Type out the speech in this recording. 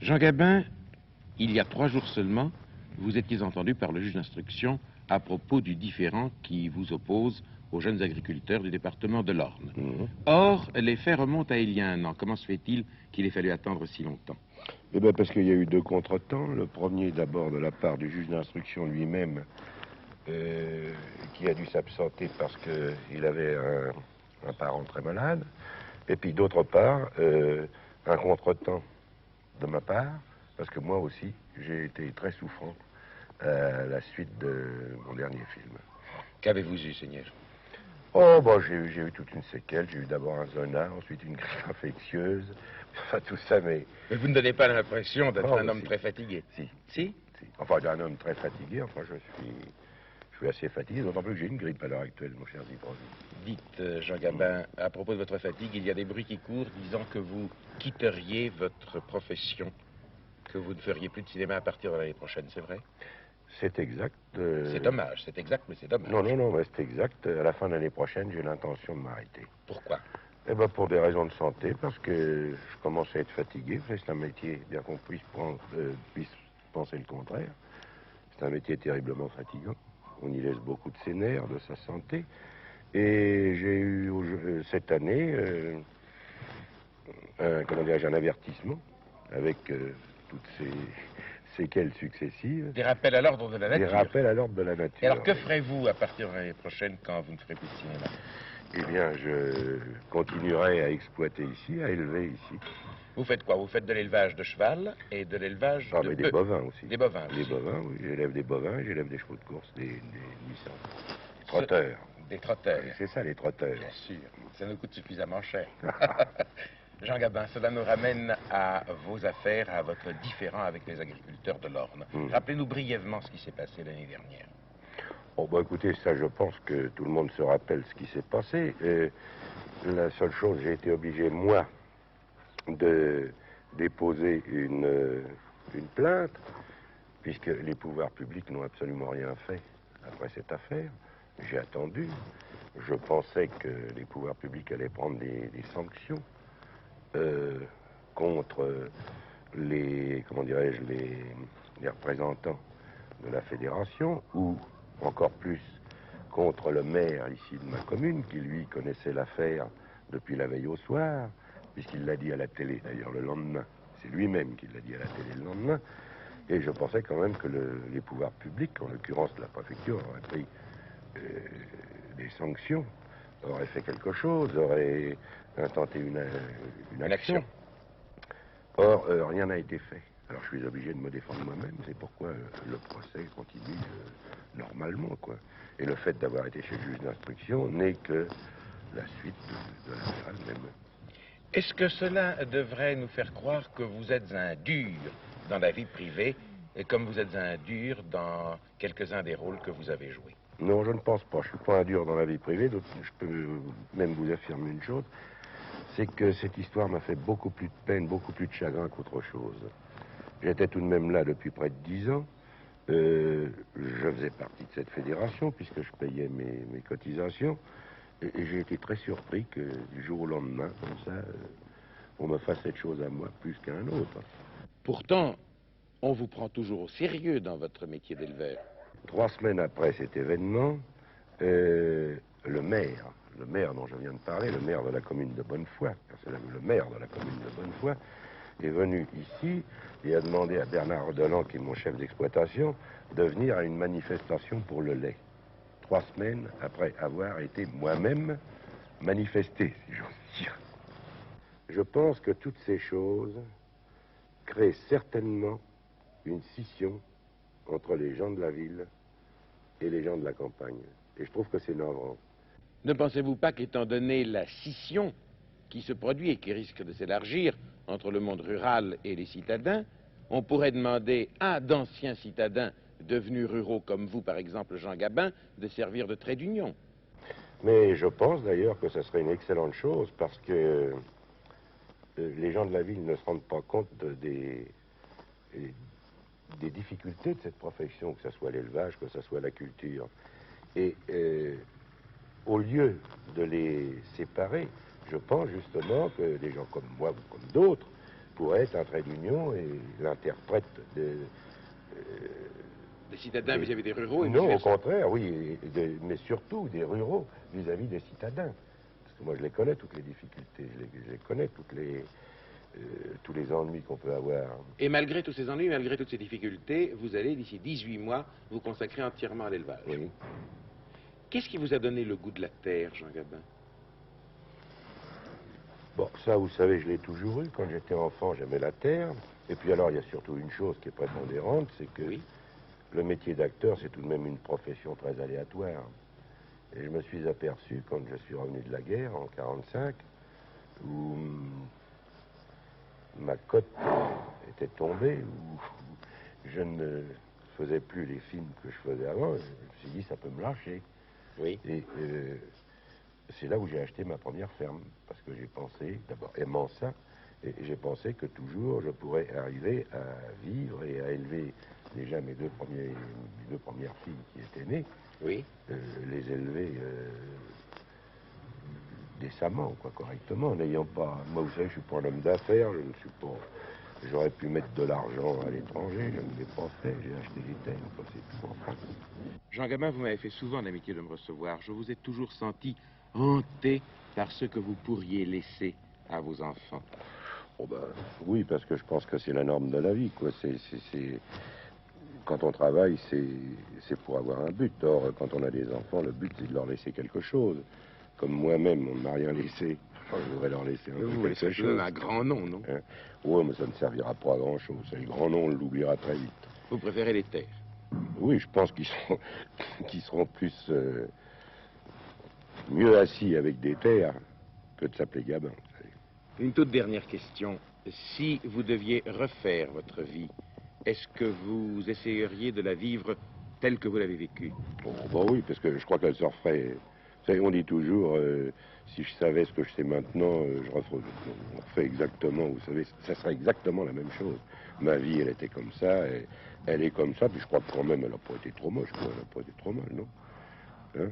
Jean Gabin, il y a 3 jours seulement, vous étiez entendu par le juge d'instruction à propos du différend qui vous oppose aux jeunes agriculteurs du département de l'Orne. Or, les faits remontent à il y a 1 an. Comment se fait-il qu'il ait fallu attendre si longtemps? Eh bien, parce qu'il y a eu 2 contretemps. Le premier, d'abord, de la part du juge d'instruction lui-même, qui a dû s'absenter parce qu'il avait un parent très malade. Et puis, d'autre part, un contretemps de ma part, parce que moi aussi, j'ai été très souffrant à la suite de mon dernier film. Qu'avez-vous eu, Seigneur? Oh, bon, j'ai eu toute une séquelle. J'ai eu d'abord un zona, ensuite une grippe infectieuse. Enfin, tout ça, mais... Mais vous ne donnez pas l'impression d'être un homme si. très fatigué. Si. Si? Enfin, d'un homme très fatigué. Enfin, je suis assez fatigué, d'autant plus que j'ai une grippe à l'heure actuelle, mon cher Ziprovi. Dites, Jean Gabin, à propos de votre fatigue, il y a des bruits qui courent disant que vous quitteriez votre profession, que vous ne feriez plus de cinéma à partir de l'année prochaine, c'est vrai? C'est exact. C'est dommage, c'est exact, mais c'est dommage. Non, mais c'est exact. À la fin de l'année prochaine, j'ai l'intention de m'arrêter. Pourquoi? Eh bien, pour des raisons de santé, parce que je commence à être fatigué. C'est un métier, bien qu'on puisse penser le contraire. C'est un métier terriblement fatigant. On y laisse beaucoup de ses nerfs, de sa santé. Et j'ai eu cette année un avertissement avec toutes ces séquelles successives. Des rappels à l'ordre de la nature. Des rappels à l'ordre de la nature. Et alors, que ferez-vous à partir de l'année prochaine quand vous ne ferez plus de cinéma? Eh bien, je continuerai à exploiter ici, à élever ici. Vous faites quoi? Vous faites de l'élevage de cheval et de l'élevage de mais des bovins aussi. Des bovins aussi. Des bovins, oui. J'élève des bovins, j'élève des chevaux de course, des nuissances. Des trotteurs. Des trotteurs. C'est ça, les trotteurs. Bien sûr. Ça nous coûte suffisamment cher. Jean Gabin, cela nous ramène à vos affaires, à votre différend avec les agriculteurs de l'Orne. Rappelez-nous brièvement ce qui s'est passé l'année dernière. Oh, bah écoutez, ça, je pense que tout le monde se rappelle ce qui s'est passé. La seule chose, j'ai été obligé, moi, de déposer une plainte, puisque les pouvoirs publics n'ont absolument rien fait après cette affaire. J'ai attendu. Je pensais que les pouvoirs publics allaient prendre des sanctions contre les, comment dirais-je, les représentants de la fédération, ou encore plus contre le maire ici de ma commune, qui lui connaissait l'affaire depuis la veille au soir, puisqu'il l'a dit à la télé d'ailleurs le lendemain. C'est lui-même qui l'a dit à la télé le lendemain. Et je pensais quand même que les pouvoirs publics, en l'occurrence la préfecture, auraient pris des sanctions, auraient fait quelque chose, auraient intenté une action. Or, rien n'a été fait. Alors je suis obligé de me défendre moi-même, c'est pourquoi le procès continue normalement, quoi. Et le fait d'avoir été chez le juge d'instruction n'est que la suite de l'affaire elle-même. Est-ce que cela devrait nous faire croire que vous êtes un dur dans la vie privée, et comme vous êtes un dur dans quelques-uns des rôles que vous avez joués? Non, je ne pense pas. Je suis pas un dur dans la vie privée, donc je peux même vous affirmer une chose, c'est que cette histoire m'a fait beaucoup plus de peine, beaucoup plus de chagrin qu'autre chose. J'étais tout de même là depuis près de 10 ans. Je faisais partie de cette fédération puisque je payais mes cotisations. Et j'ai été très surpris que du jour au lendemain, comme ça, on me fasse cette chose à moi plus qu'à un autre. Pourtant, on vous prend toujours au sérieux dans votre métier d'éleveur. 3 semaines après cet événement, le maire dont je viens de parler, le maire de la commune de Bonnefoy, car c'est le maire de la commune de Bonnefoy, est venu ici et a demandé à Bernard Rodelan, qui est mon chef d'exploitation, de venir à une manifestation pour le lait. 3 semaines après avoir été moi-même manifesté, si j'ose dire. Je pense que toutes ces choses créent certainement une scission entre les gens de la ville et les gens de la campagne. Et je trouve que c'est navrant. Ne pensez-vous pas qu'étant donné la scission qui se produit et qui risque de s'élargir entre le monde rural et les citadins, on pourrait demander à d'anciens citadins devenus ruraux comme vous, par exemple Jean Gabin, de servir de trait d'union? Mais je pense d'ailleurs que ce serait une excellente chose parce que les gens de la ville ne se rendent pas compte des difficultés de cette profession, que ce soit l'élevage, que ce soit la culture. Et au lieu de les séparer, je pense justement que des gens comme moi ou comme d'autres pourrait être un trait d'union et l'interprète Des citadins vis-à-vis des ruraux et non, au vice-versa. contraire, oui, mais surtout des ruraux vis-à-vis des citadins. Parce que moi, je les connais, toutes les difficultés, je les connais, tous les ennuis qu'on peut avoir. Et malgré tous ces ennuis, malgré toutes ces difficultés, vous allez, d'ici 18 mois, vous consacrer entièrement à l'élevage. Oui. Qu'est-ce qui vous a donné le goût de la terre, Jean Gabin? Bon, ça, vous savez, je l'ai toujours eu. Quand j'étais enfant, j'aimais la terre. Et puis alors, il y a surtout une chose qui est prépondérante, c'est que Oui. le métier d'acteur, c'est tout de même une profession très aléatoire. Et je me suis aperçu, quand je suis revenu de la guerre, en 1945, où ma cote était tombée, où je ne faisais plus les films que je faisais avant, je me suis dit, ça peut me lâcher. Oui. Et c'est là où j'ai acheté ma première ferme, parce que j'ai pensé, d'abord aimant ça, et j'ai pensé que toujours je pourrais arriver à vivre et à élever déjà mes deux premières filles qui étaient nées, Oui. les élever décemment, quoi, correctement, n'ayant pas... Moi, vous savez, je suis pas un homme d'affaires, je ne suis pas... J'aurais pu mettre de l'argent à l'étranger, je ne l'ai pas fait, j'ai acheté des terres, quoi, c'est tout en France. Jean Gabin, vous m'avez fait souvent l'amitié de me recevoir. Je vous ai toujours senti hanté par ce que vous pourriez laisser à vos enfants. Oh ben, oui, parce que je pense que c'est la norme de la vie, quoi. Quand on travaille, c'est pour avoir un but. Or, quand on a des enfants, le but, c'est de leur laisser quelque chose. Comme moi-même, on ne m'a rien laissé. Enfin, je voudrais leur laisser un peu quelque chose. Un grand nom, non? Hein? Oui, mais ça ne servira pas à grand-chose. Le grand nom, on l'oubliera très vite. Vous préférez les terres? Oui, je pense qu'ils seront plus... mieux assis avec des terres que de s'appeler Gabin. Une toute dernière question. Si vous deviez refaire votre vie, est-ce que vous essayeriez de la vivre telle que vous l'avez vécue? Oh, bah oui, parce que je crois qu'elle se referait. Vous savez, on dit toujours, si je savais ce que je sais maintenant, je referais. On refait exactement, vous savez, ça serait exactement la même chose. Ma vie, elle était comme ça, et elle est comme ça, puis je crois que quand même, elle n'a pas été trop moche, quoi. Elle n'a pas été trop mal, non? Hein?